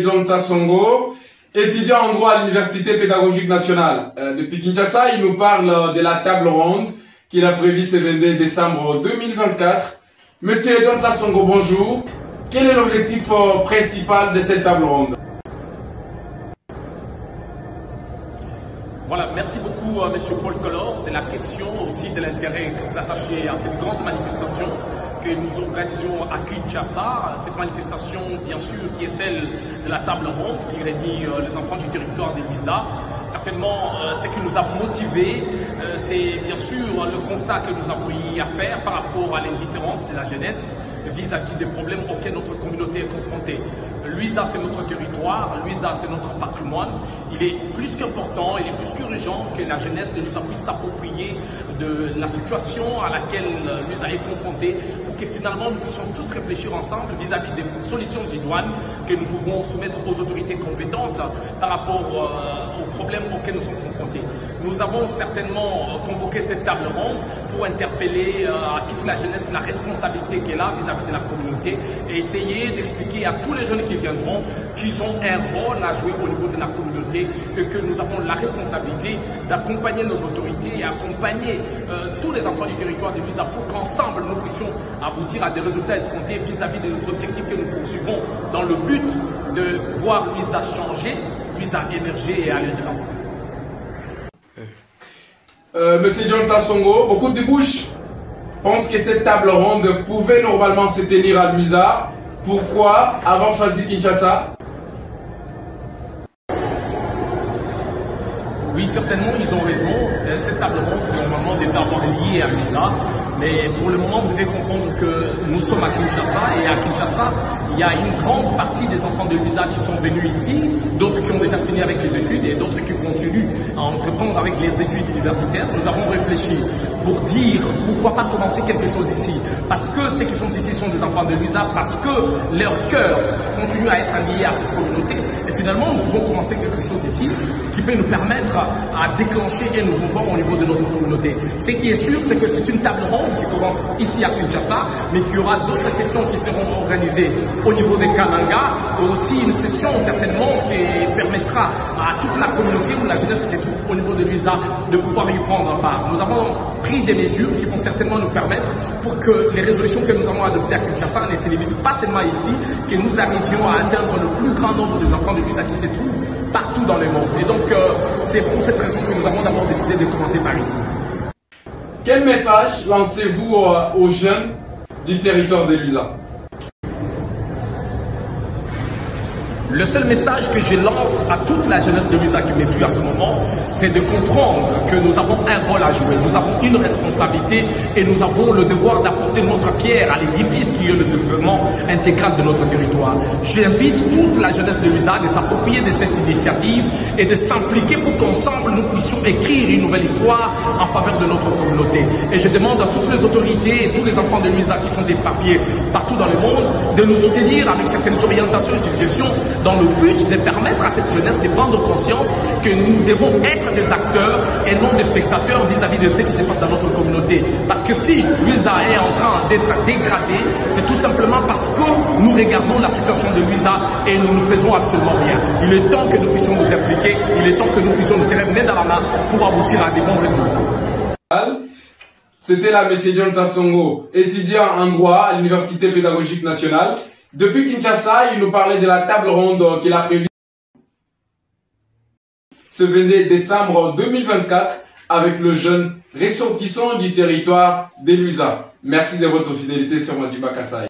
John Tassongo, étudiant en droit à l'Université pédagogique nationale. Depuis Kinshasa, il nous parle de la table ronde qu'il a prévue ce 22 décembre 2024. Monsieur John Tassongo, bonjour. Quel est l'objectif principal de cette table ronde? Voilà, merci beaucoup Monsieur Paul Collor de la question, aussi de l'intérêt que vous attachez à cette grande manifestation que nous organisons à Kinshasa. Cette manifestation, bien sûr, qui est celle de la table ronde qui réunit les enfants du territoire de Luiza. Certainement, ce qui nous a motivés, c'est bien sûr le constat que nous avons eu à faire par rapport à l'indifférence de la jeunesse vis-à-vis des problèmes auxquels notre communauté est confrontée. Luiza, c'est notre territoire, Luiza, c'est notre patrimoine. Il est plus qu'important, il est plus qu'urgent que la jeunesse de Luiza puisse s'approprier de la situation à laquelle Luiza est confrontée pour que finalement nous puissions tous réfléchir ensemble vis-à-vis des solutions idoines que nous pouvons soumettre aux autorités compétentes par rapport aux problèmes auxquels nous sommes confrontés. Nous avons certainement convoqué cette table ronde pour interpeller à toute la jeunesse la responsabilité qu'elle a vis-à-vis de la communauté et essayer d'expliquer à tous les jeunes qui viendront qu'ils ont un rôle à jouer au niveau de la communauté et que nous avons la responsabilité d'accompagner nos autorités et accompagner tous les enfants du territoire de Luiza pour qu'ensemble nous puissions aboutir à des résultats escomptés vis-à-vis de nos objectifs que nous poursuivons dans le but de voir Luiza changer, Luiza émerger et aller de l'avant. Monsieur John Tassongo, beaucoup de bouches pensent que cette table ronde pouvait normalement se tenir à Luiza. Pourquoi avoir choisi Kinshasa? Oui, certainement, ils ont raison. Cette table ronde, normalement, devait avoir lié à Luiza. Mais pour le moment, vous devez comprendre que nous sommes à Kinshasa. Et à Kinshasa, il y a une grande partie des enfants de Luiza qui sont venus ici, d'autres qui ont déjà fini avec les études et d'autres qui continuent à entreprendre avec les études universitaires. Nous avons réfléchi pour dire pourquoi pas commencer quelque chose ici. Parce que ceux qui sont ici sont des enfants de Luiza, parce que leur cœur continue à être lié à cette communauté. Et finalement, nous pouvons commencer quelque chose ici qui peut nous permettre à déclencher un nouveau vent au niveau de notre communauté. Ce qui est sûr, c'est que c'est une table ronde qui commence ici à Kinshasa, mais qu'il y aura d'autres sessions qui seront organisées au niveau des Kananga, et aussi une session certainement qui permettra à toute la communauté ou la jeunesse qui se trouve au niveau de Luiza de pouvoir y prendre part. Nous avons pris des mesures qui vont certainement nous permettre pour que les résolutions que nous avons adoptées à Kinshasa ne se limitent pas seulement ici, que nous arrivions à atteindre le plus grand nombre des enfants de Luiza qui se trouvent partout dans le monde. Et donc, c'est pour cette raison que nous avons d'abord décidé de commencer par ici. Quel message lancez-vous aux jeunes du territoire de Luiza? Le seul message que je lance à toute la jeunesse de Luiza qui me suit à ce moment, c'est de comprendre que nous avons un rôle à jouer, nous avons une responsabilité et nous avons le devoir d'apporter notre pierre à l'édifice qui est le développement intégral de notre territoire. J'invite toute la jeunesse de Luiza de s'approprier de cette initiative et de s'impliquer pour qu'ensemble nous puissions écrire une nouvelle histoire en faveur de notre communauté. Et je demande à toutes les autorités et tous les enfants de Luiza qui sont éparpillés partout dans le monde de nous soutenir avec certaines orientations et suggestions dans le but de permettre à cette jeunesse de prendre conscience que nous devons être des acteurs et non des spectateurs vis-à-vis de ce qui se passe dans notre communauté. Parce que si Luiza est en train d'être dégradée, c'est tout simplement parce que nous regardons la situation de Luiza et nous ne faisons absolument rien. Il est temps que nous puissions nous impliquer, il est temps que nous puissions nous serrer main dans la main pour aboutir à des bons résultats. C'était là M. John Tassongo, étudiant en droit à l'Université pédagogique nationale. Depuis Kinshasa, il nous parlait de la table ronde qu'il a prévue ce 22 décembre 2024 avec le jeune ressortissant du territoire de Luiza. Merci de votre fidélité sur Madiba Kassai.